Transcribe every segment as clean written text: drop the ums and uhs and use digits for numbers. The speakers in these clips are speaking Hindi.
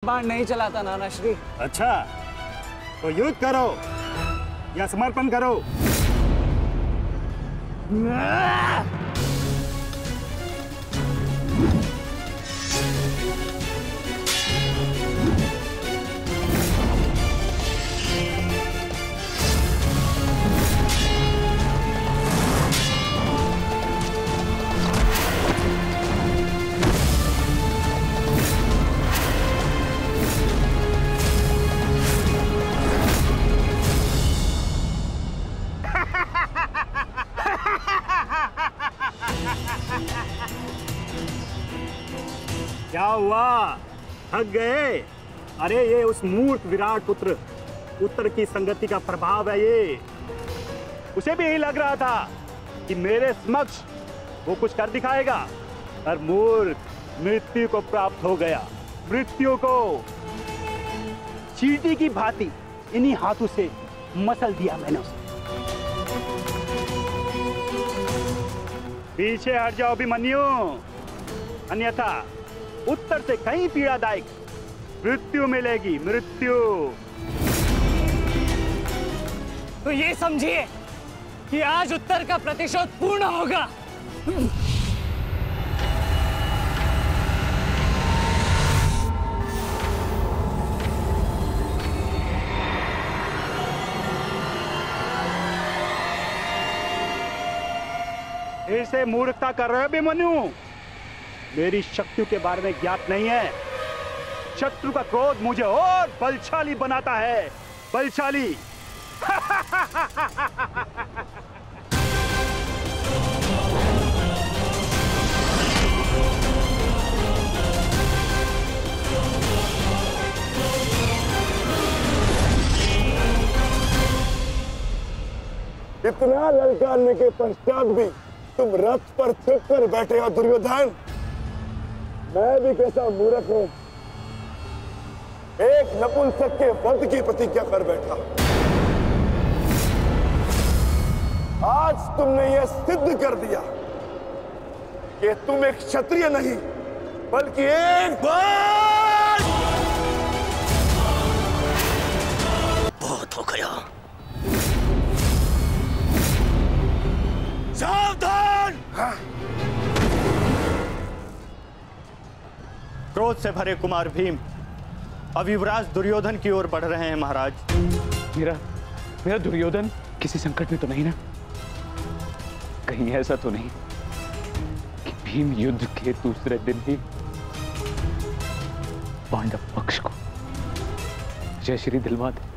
बाण नहीं चलाता नाना श्री। अच्छा, तो युद्ध करो या समर्पण करो। क्या हुआ, थक गए? अरे ये उस मूर्ख विराट पुत्र उत्तर की संगति का प्रभाव है। ये उसे भी यही लग रहा था कि मेरे समक्ष वो कुछ कर दिखाएगा, और मूर्ख मृत्यु को प्राप्त हो गया। मृत्यु को चींटी की भांति इन्हीं हाथों से मसल दिया मैंने उसे। पीछे हट जाओ अभिमन्यु, अन्यथा उत्तर से कहीं पीड़ादायक मृत्यु मिलेगी। मृत्यु। तो ये समझिए कि आज उत्तर का प्रतिशोध पूर्ण होगा। फिर से मूर्खता कर रहे हो अभिमन्यु? मेरी शक्तियों के बारे में ज्ञात नहीं है। शत्रु का क्रोध मुझे और बलशाली बनाता है। बलशाली। इतना ललकारने के पश्चात भी तुम रथ पर छिप कर बैठे हो दुर्योधन। मैं भी कैसा मूर्ख हूं, एक नपुंसक के वध की प्रतिज्ञा कर बैठा। आज तुमने यह सिद्ध कर दिया कि तुम एक क्षत्रिय नहीं बल्कि एक बाल। बहुत हो गया। सावधान! क्रोध से भरे कुमार भीम अब युवराज दुर्योधन की ओर बढ़ रहे हैं महाराज। मेरा दुर्योधन किसी संकट में तो नहीं ना? कहीं ऐसा तो नहीं कि भीम युद्ध के दूसरे दिन ही पांडव पक्ष को जयश्री दिलवा दे?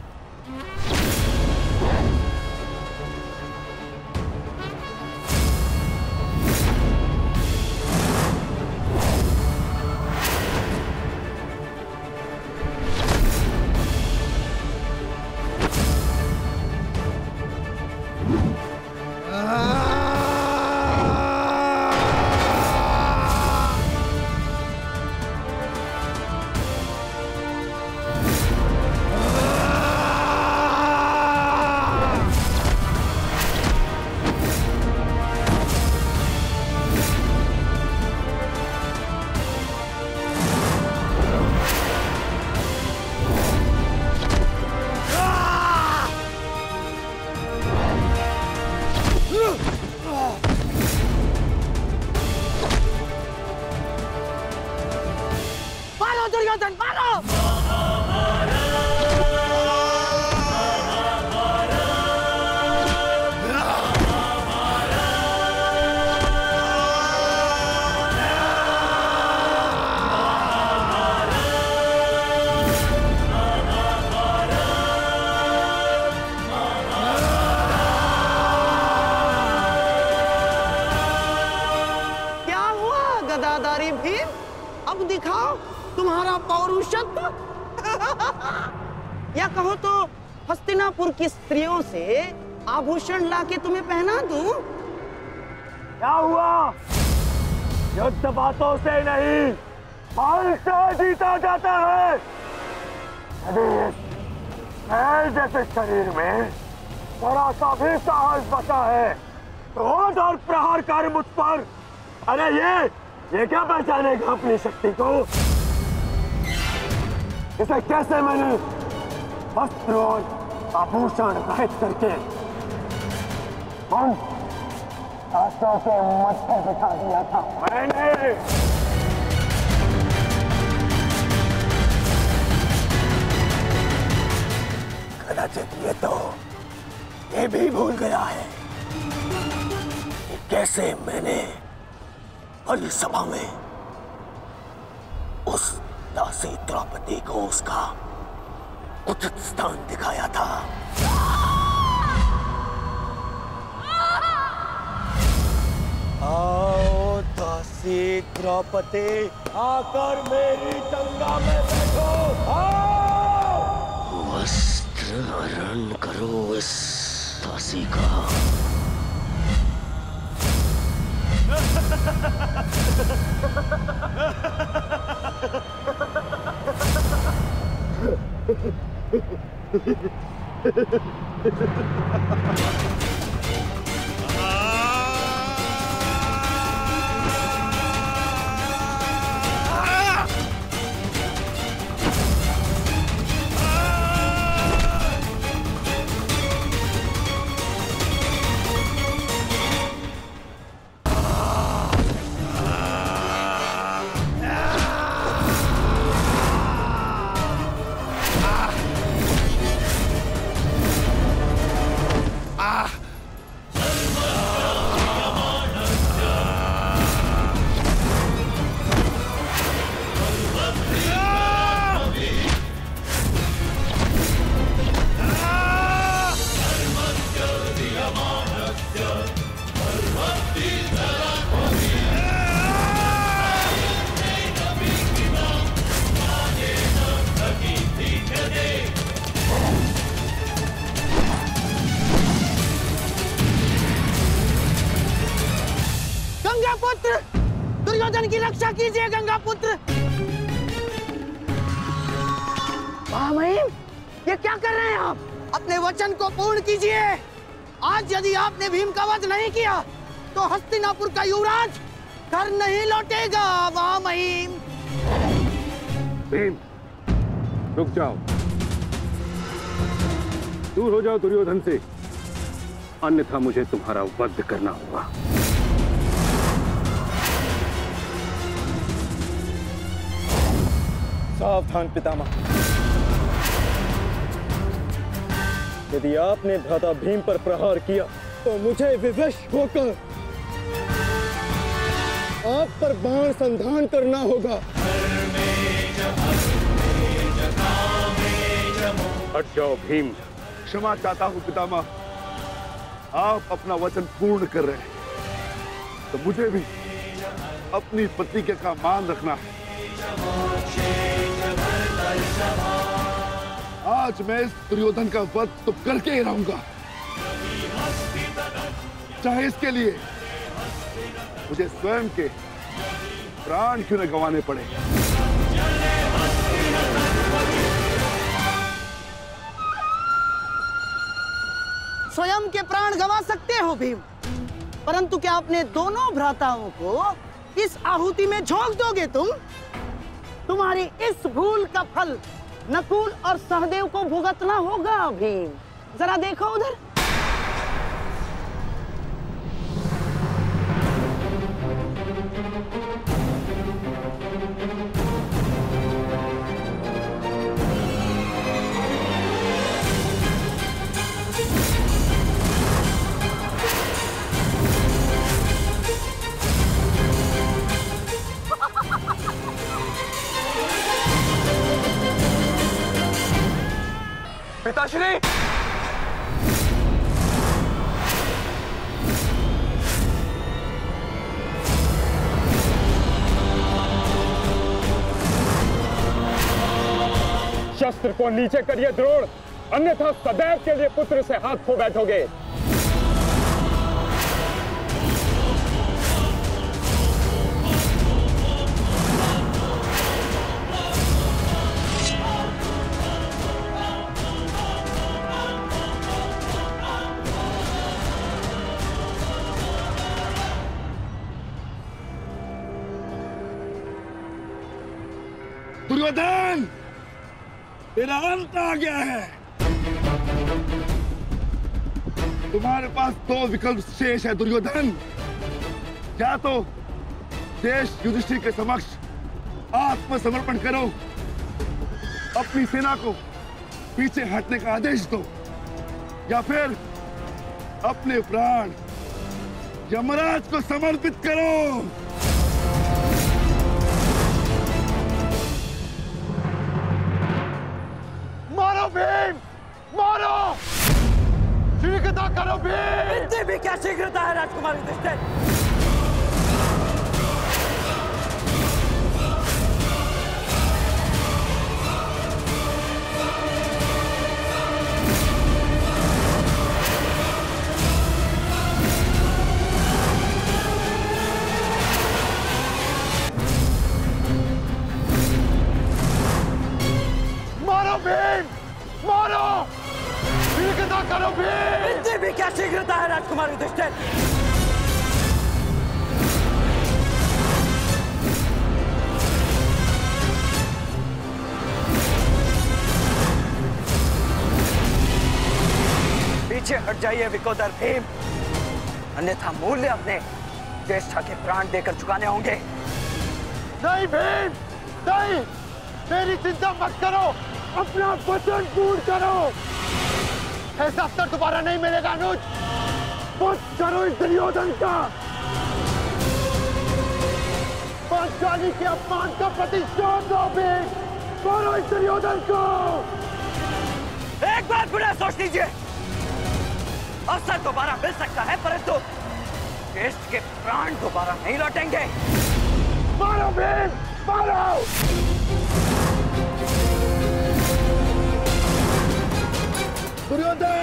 दुर्योधन मारो! क्या हुआ गदाधारी भीम? अब दिखाओ तुम्हारा पौरुषत्व। या कहो तो हस्तिनापुर की स्त्रियों से आभूषण लाके तुम्हें पहना दूं? क्या हुआ? युद्ध बातों से नहीं, बल से जीता जाता है। यदि इस जैसे शरीर में जरा सा भी साहस बचा है, क्रोध और प्रहार कर मुझ पर। अरे ये क्या पहचानेगा अपनी शक्ति को? इसे कैसे मैंने वस्त्र और आभूषण रहित करके उन दासों के मत पर बिठा दिया था मैंने। कदाचित ये भी भूल गया है कि कैसे मैंने बड़ी सभा में उस दासी द्रौपदी को उसका उचित स्थान दिखाया था। आओ दासी द्रौपदी, आकर मेरी गंगा में बैठो। आओ, वस्त्र हरण करो इस दासी का। पुत्र, दुर्योधन की रक्षा कीजिए गंगा पुत्र। महामहिम, ये क्या कर रहे हैं आप? अपने वचन को पूर्ण कीजिए। आज यदि आपने भीम का वध नहीं किया तो हस्तिनापुर का युवराज घर नहीं लौटेगा। महामहिम। भीम, रुक जाओ, दूर हो जाओ दुर्योधन से, अन्यथा मुझे तुम्हारा वध करना होगा। सावधान पितामह, यदि आपने भ्राता भीम पर प्रहार किया तो मुझे विवश होकर आप पर बाण संधान करना होगा। हट जाओ भीम। क्षमा चाहता हूं पितामह, आप अपना वचन पूर्ण कर रहे हैं तो मुझे भी अपनी प्रतिज्ञा का मान रखना है। आज मैं इस दुर्योधन का वध तो करके ही रहूंगा, चाहे इसके लिए मुझे स्वयं के प्राण क्यों न गंवाने पड़े। स्वयं के प्राण गंवा सकते हो भीम, परंतु क्या अपने दोनों भ्राताओं को इस आहुति में झोंक दोगे तुम? तुम्हारी इस भूल का फल नकुल और सहदेव को भुगतना होगा भीम। जरा देखो उधर। पिताश्री, शस्त्र को नीचे करिए द्रोण, अन्यथा सदैव के लिए पुत्र से हाथ खो बैठोगे। दुर्योधन, तेरा अंत आ गया है। तुम्हारे पास दो विकल्प शेष है दुर्योधन। या तो शेष युधिष्ठिर के समक्ष आत्मसमर्पण करो, अपनी सेना को पीछे हटने का आदेश दो, या फिर अपने प्राण यमराज को समर्पित करो। मारो भीम, मारो, शीघ्रता करो भीम। इतनी भी क्या शीघ्रता है राजकुमार युधिष्ठिर? भीम, मारो, शीघ्रता करो भीम। इतनी भी क्या शीघ्रता है राजकुमार युधिष्ठिर? पीछे हट जाइए विकोदर भीम, अन्यथा मूल्य अपने ज्येष्ठा के प्राण देकर चुकाने होंगे। नहीं भीम, नहीं, मेरी चिंता मत करो, अपना वचन पूर्ण करो। ऐसा अवसर दोबारा नहीं मिलेगा अनुज। वध करो इस दुर्योधन का, पांचाली के अपमान का प्रतिशोध लो भीम। मारो इस दुर्योधन को। एक बार पुनः सोच लीजिए, अवसर दोबारा मिल सकता है, परंतु ज्येष्ठ के प्राण दोबारा नहीं लौटेंगे। मारो भीम, मारो। दुर्योधन!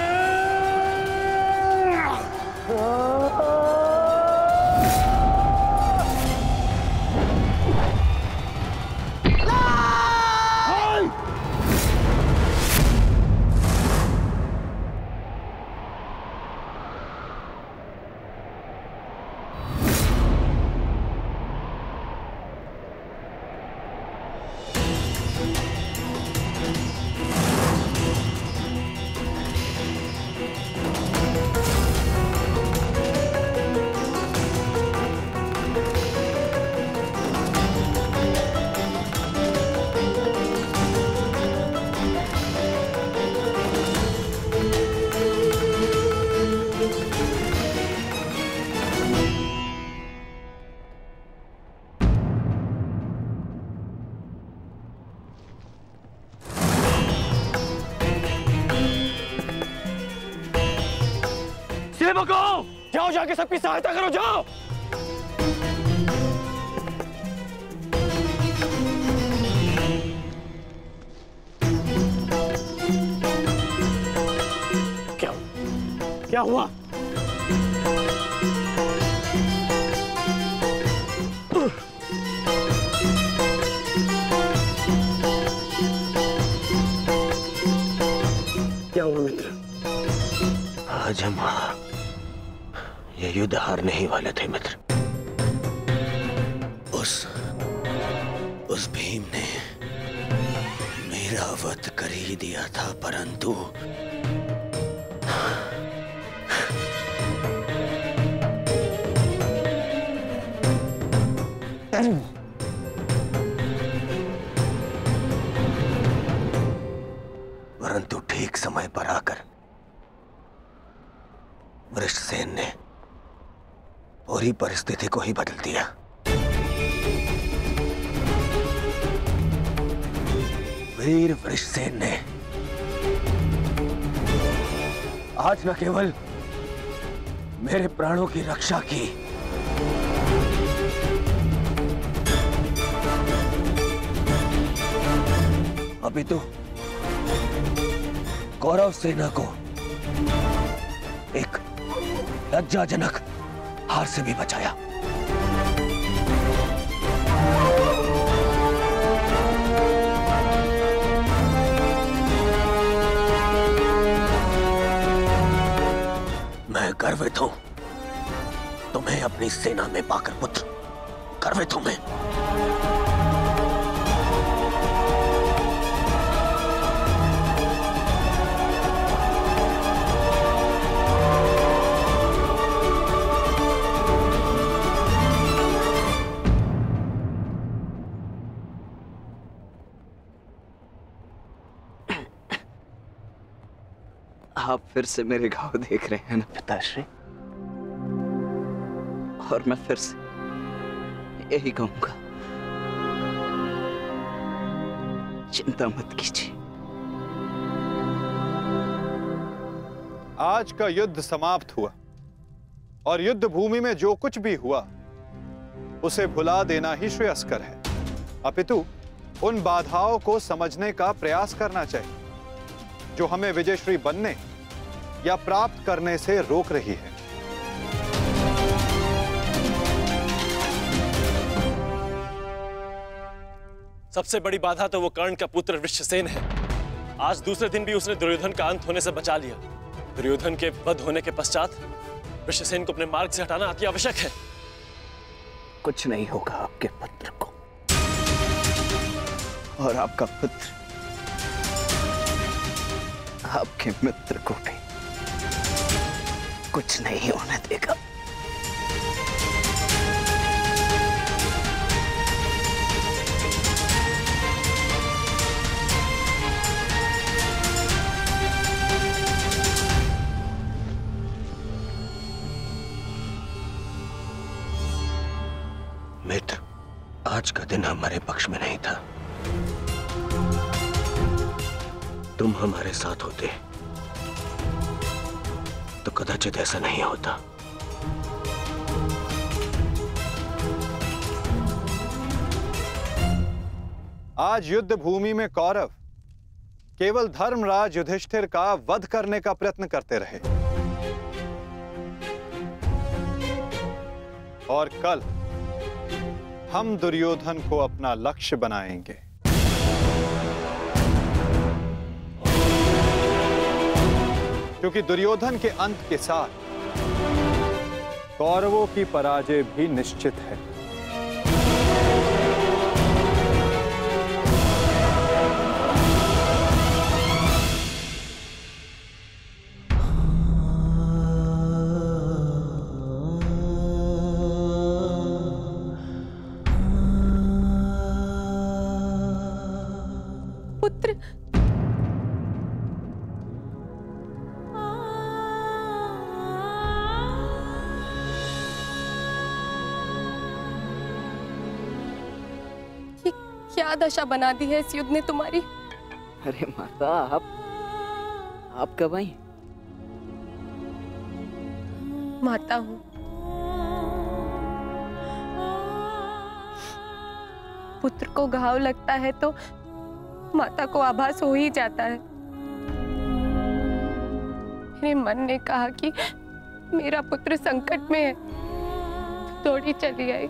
जाओ, जाके सबकी सहायता करो, जाओ। क्या हुआ? क्या हुआ मित्र? आज हम ये युद्ध हारने ही वाले थे मित्र। उस भीम ने मेरा वध कर ही दिया था, परंतु ठीक समय पर आकर वृषसेन ने पूरी परिस्थिति को ही बदल दिया। वीर वृषसेन ने आज न केवल मेरे प्राणों की रक्षा की, अभी तो कौरव सेना को एक लज्जाजनक हार से भी बचाया। मैं गर्वित हूं तुम्हें अपनी सेना में पाकर पुत्र, गर्वित हूं मैं। आप फिर से मेरे घाव देख रहे हैं ना पिताश्री, और मैं फिर से यही कहूंगा, चिंता मत कीजिए। आज का युद्ध समाप्त हुआ और युद्ध भूमि में जो कुछ भी हुआ उसे भुला देना ही श्रेयस्कर है। अपितु उन बाधाओं को समझने का प्रयास करना चाहिए जो हमें विजयश्री बनने या प्राप्त करने से रोक रही है। सबसे बड़ी बाधा तो वो कर्ण का पुत्र वृषसेन है। आज दूसरे दिन भी उसने दुर्योधन का अंत होने से बचा लिया। दुर्योधन के वध होने के पश्चात वृषसेन को अपने मार्ग से हटाना अति आवश्यक है। कुछ नहीं होगा आपके पुत्र को, और आपका पुत्र आपके मित्र को भी कुछ नहीं होने देगा। मित्र, आज का दिन हमारे पक्ष में नहीं था। तुम हमारे साथ होते तो कदाचित ऐसा नहीं होता। आज युद्ध भूमि में कौरव केवल धर्मराज युधिष्ठिर का वध करने का प्रयत्न करते रहे, और कल हम दुर्योधन को अपना लक्ष्य बनाएंगे। क्योंकि दुर्योधन के अंत के साथ कौरवों की पराजय भी निश्चित है। पुत्र, ये क्या दशा बना दी है इस युद्ध ने तुम्हारी? अरे माता, आप कब आई? माता हूं। पुत्र को घाव लगता है तो माता को आभास हो ही जाता है। मेरे मन ने कहा कि मेरा पुत्र संकट में है, दौड़ी चली आई।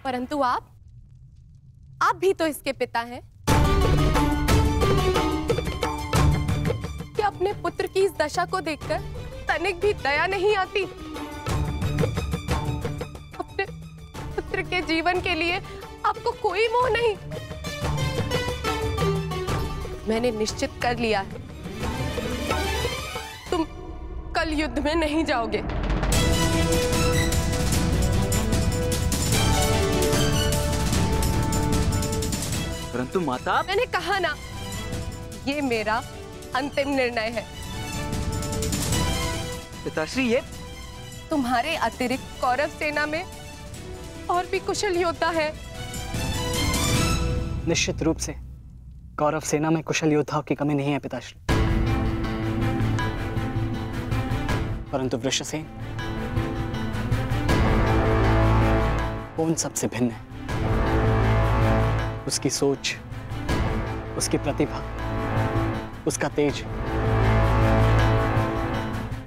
परंतु आप भी तो इसके पिता हैं। क्या अपने पुत्र की इस दशा को देखकर तनिक भी दया नहीं आती? अपने पुत्र के जीवन के लिए आपको कोई मोह नहीं? मैंने निश्चित कर लिया है, तुम कल युद्ध में नहीं जाओगे। परंतु माता, मैंने कहा ना, ये मेरा अंतिम निर्णय है। पिताश्री, ये तुम्हारे अतिरिक्त कौरव सेना में और भी कुशल योद्धा है। निश्चित रूप से कौरव सेना में कुशल योद्धाओं की कमी नहीं है पिताश्री, परंतु वृषसेन उन सबसे भिन्न है। उसकी सोच, उसकी प्रतिभा, उसका तेज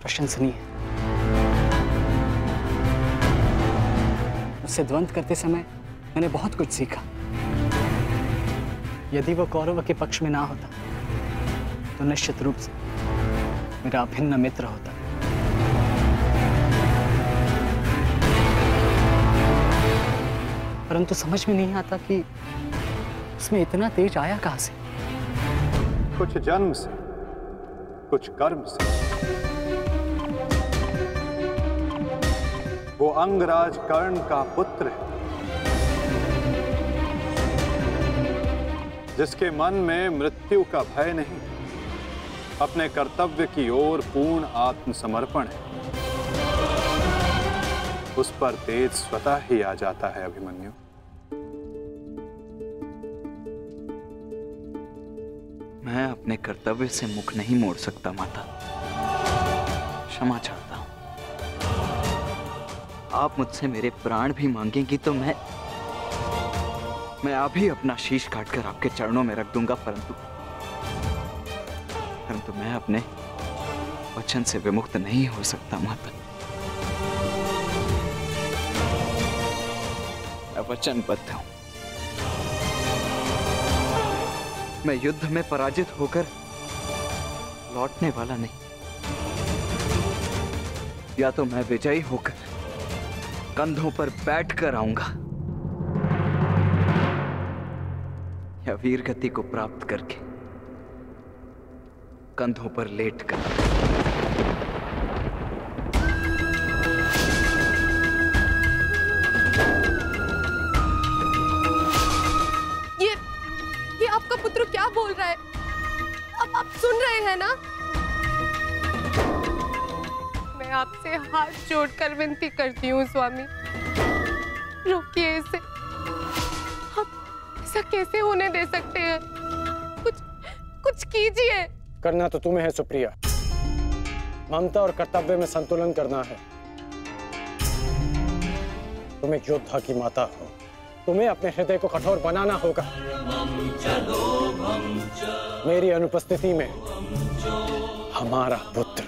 प्रशंसनीय है। उससे द्वंद्व करते समय मैंने बहुत कुछ सीखा। यदि वो कौरव के पक्ष में ना होता तो निश्चित रूप से मेरा अभिन्न मित्र होता। परंतु समझ में नहीं आता कि उसमें इतना तेज आया कहां से। कुछ जन्म से, कुछ कर्म से। वो अंगराज कर्ण का पुत्र है, जिसके मन में मृत्यु का भय नहीं, अपने कर्तव्य की ओर पूर्ण आत्मसमर्पण है। उस पर तेज स्वतः ही आ जाता है अभिमन्यु। मैं अपने कर्तव्य से मुख नहीं मोड़ सकता माता, क्षमा चाहता हूं। आप मुझसे मेरे प्राण भी मांगेंगी तो मैं अभी अपना शीश काटकर आपके चरणों में रख दूंगा, परंतु मैं अपने वचन से विमुक्त नहीं हो सकता माता। मैं वचनबद्ध हूं। मैं युद्ध में पराजित होकर लौटने वाला नहीं, या तो मैं विजयी होकर कंधों पर बैठकर आऊंगा, या वीर गति को प्राप्त करके कंधों पर लेटकर। ये आपका पुत्र क्या बोल रहा है? अब आप सुन रहे हैं ना? मैं आपसे हाथ जोड़कर विनती करती हूँ स्वामी, रोकिए इसे। आप ऐसा कैसे होने दे सकते हैं? कुछ कीजिए। करना तो तुम्हें है सुप्रिया, ममता और कर्तव्य में संतुलन करना है। तुम एक योद्धा की माता हो, तुम्हें अपने हृदय को कठोर बनाना होगा। मेरी अनुपस्थिति में हमारा पुत्र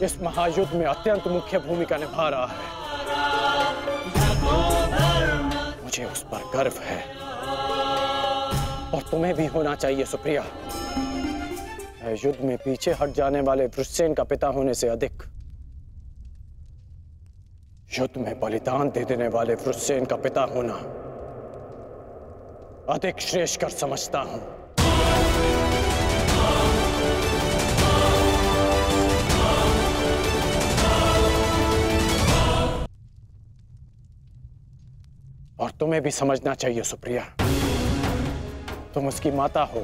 इस महायुद्ध में अत्यंत मुख्य भूमिका निभा रहा है। मुझे उस पर गर्व है, और तुम्हें भी होना चाहिए सुप्रिया। युद्ध में पीछे हट जाने वाले वृषसेन का पिता होने से अधिक युद्ध में बलिदान दे देने वाले वृषसेन का पिता होना अधिक श्रेष्ठकर समझता हूं। और तुम्हें भी समझना चाहिए सुप्रिया, तुम उसकी माता हो,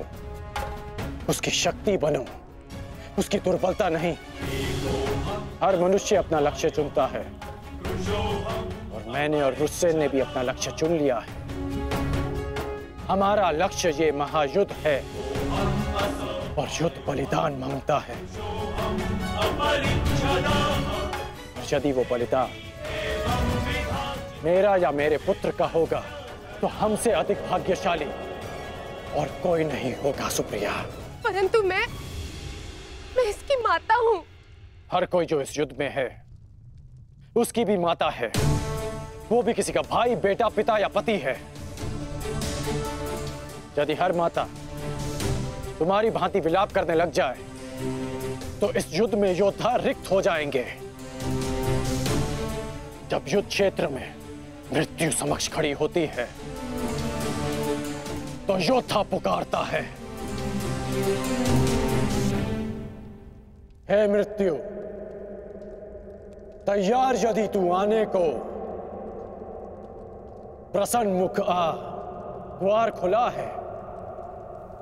उसकी शक्ति बनो, उसकी दुर्बलता नहीं। हर मनुष्य अपना लक्ष्य चुनता है, और मैंने और वृषसेन ने भी अपना लक्ष्य चुन लिया है। हमारा लक्ष्य ये महायुद्ध है, और युद्ध बलिदान मांगता है। यदि वो बलिदान मेरा या मेरे पुत्र का होगा, तो हमसे अधिक भाग्यशाली और कोई नहीं होगा सुप्रिया। परंतु मैं इसकी माता हूं। हर कोई जो इस युद्ध में है, उसकी भी माता है। वो भी किसी का भाई, बेटा, पिता या पति है। यदि हर माता तुम्हारी भांति विलाप करने लग जाए, तो इस युद्ध में योद्धा रिक्त हो जाएंगे। जब युद्ध क्षेत्र में मृत्यु समक्ष खड़ी होती है, तो योद्धा पुकारता है, हे मृत्यु, तैयार यदि तू आने को, प्रसन्न मुख आ, द्वार खुला है,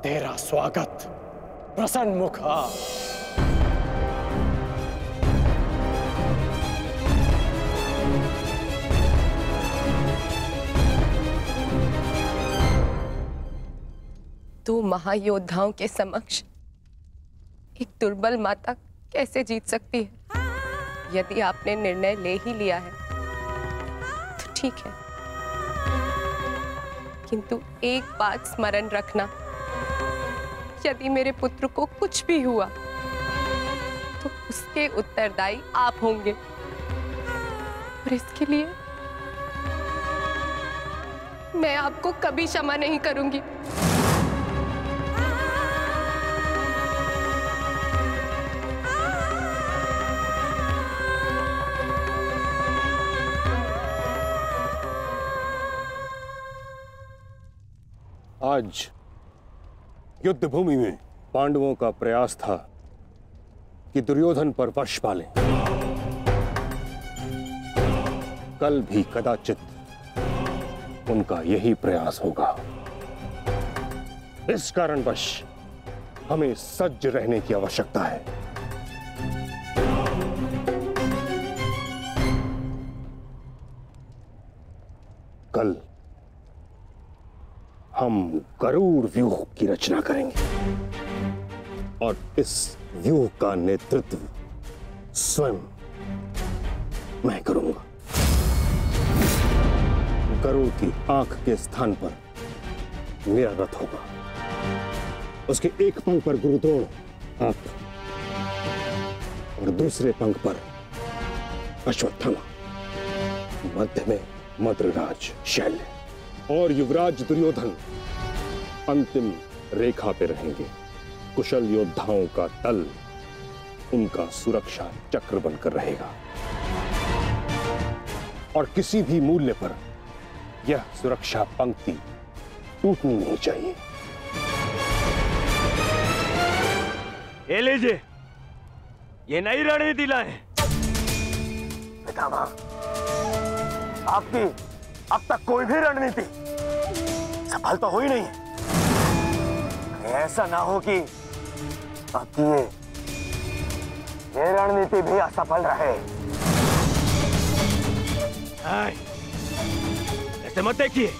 तेरा स्वागत, प्रसन्न मुख आ। दो महायोद्धाओं के समक्ष एक दुर्बल माता कैसे जीत सकती है? यदि आपने निर्णय ले ही लिया है तो ठीक है, किंतु एक बात स्मरण रखना, यदि मेरे पुत्र को कुछ भी हुआ तो उसके उत्तरदायी आप होंगे, और इसके लिए मैं आपको कभी क्षमा नहीं करूंगी। आज युद्ध भूमि में पांडवों का प्रयास था कि दुर्योधन पर वश पालें, कल भी कदाचित उनका यही प्रयास होगा। इस कारणवश हमें सज्ज रहने की आवश्यकता है। कल हम गरुड़ व्यूह की रचना करेंगे और इस व्यूह का नेतृत्व स्वयं मैं करूंगा। गरुड़ की आंख के स्थान पर मेरा रथ होगा। उसके एक पंख पर गुरुद्रोण आप और दूसरे पंख पर अश्वत्थामा, मध्य में मद्रराज शैल्य और युवराज दुर्योधन अंतिम रेखा पे रहेंगे। कुशल योद्धाओं का दल उनका सुरक्षा चक्र बनकर रहेगा और किसी भी मूल्य पर यह सुरक्षा पंक्ति टूटनी नहीं चाहिए। ये लीजिए, ये नई रणनीति लाए। पितामह, आपकी अब तक कोई भी रणनीति सफल तो हुई नहीं है। ऐसा ना हो कि आपकी ये रणनीति भी असफल रहे। ऐसे मत देखिए,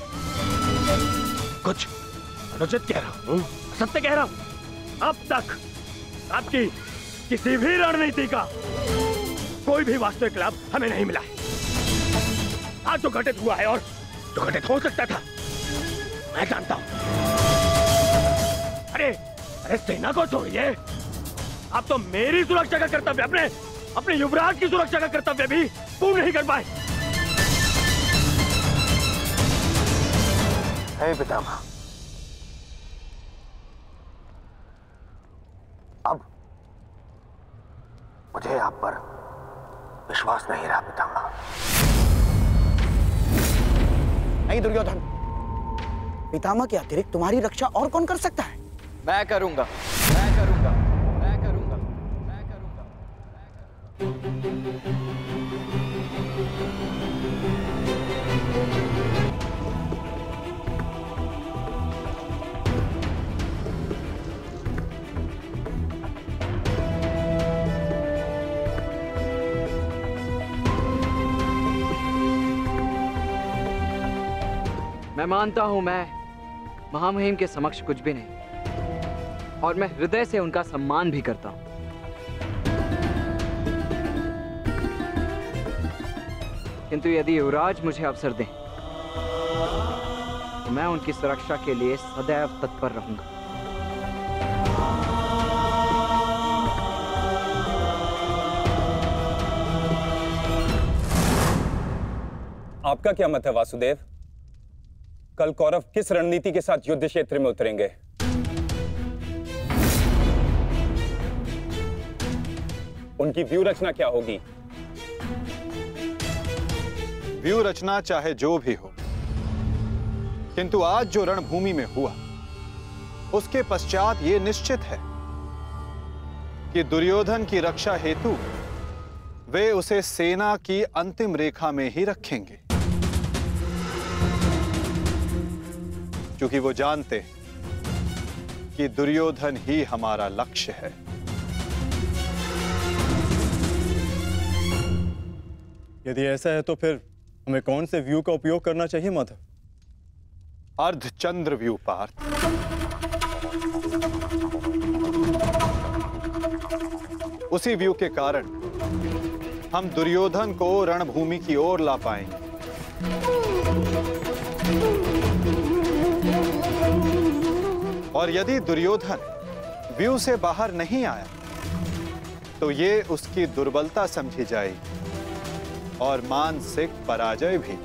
कुछ अनुचित कह रहा हूं, सत्य कह रहा हूं। अब तक आपकी किसी भी रणनीति का कोई भी वास्तविक लाभ हमें नहीं मिला है। आज जो घटित हुआ है और जो घटित हो सकता था, मैं जानता हूं। अरे सेना को छोड़िए, आप तो मेरी सुरक्षा का कर्तव्य, अपने युवराज की सुरक्षा का कर्तव्य भी पूर्ण नहीं कर पाए। हे पितामह, अब मुझे आप पर विश्वास नहीं रहा पितामह। नहीं दुर्योधन, पितामह के अतिरिक्त तुम्हारी रक्षा और कौन कर सकता है? मैं करूंगा, मैं करूंगा, मैं करूंगा, मैं करूंगा। मैं मानता हूं मैं महामहिम के समक्ष कुछ भी नहीं, और मैं हृदय से उनका सम्मान भी करता हूं। किंतु यदि युवराज मुझे अवसर दें तो मैं उनकी सुरक्षा के लिए सदैव तत्पर रहूंगा। आपका क्या मत है वासुदेव? कल कौरव किस रणनीति के साथ युद्ध क्षेत्र में उतरेंगे? उनकी व्यू रचना क्या होगी? व्यू रचना चाहे जो भी हो, किंतु आज जो रणभूमि में हुआ उसके पश्चात यह निश्चित है कि दुर्योधन की रक्षा हेतु वे उसे सेना की अंतिम रेखा में ही रखेंगे, क्योंकि वो जानते हैं कि दुर्योधन ही हमारा लक्ष्य है। यदि ऐसा है तो फिर हमें कौन से व्यू का उपयोग करना चाहिए माधव? अर्धचंद्र व्यू पार्थ। उसी व्यू के कारण हम दुर्योधन को रणभूमि की ओर ला पाएंगे। और यदि दुर्योधन व्यू से बाहर नहीं आया तो ये उसकी दुर्बलता समझी जाएगी और मानसिक पराजय भी।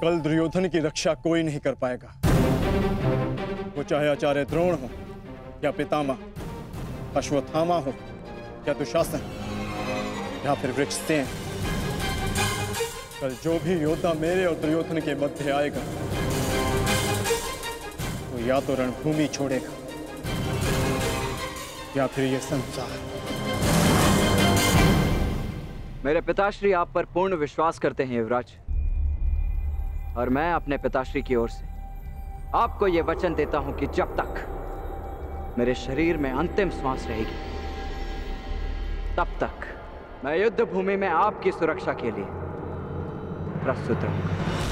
कल दुर्योधन की रक्षा कोई नहीं कर पाएगा, वो चाहे आचार्य द्रोण हो या पितामह, अश्वत्थामा हो या दुशासन या फिर वृक्षसेन। कल जो भी योद्धा मेरे और दुर्योधन के मध्य आएगा वो या तो रणभूमि छोड़ेगा या फिर ये संसार। मेरे पिताश्री आप पर पूर्ण विश्वास करते हैं युवराज, और मैं अपने पिताश्री की ओर से आपको यह वचन देता हूं कि जब तक मेरे शरीर में अंतिम श्वास रहेगी तब तक मैं युद्ध भूमि में आपकी सुरक्षा के लिए प्रस्तुत रहूंगा।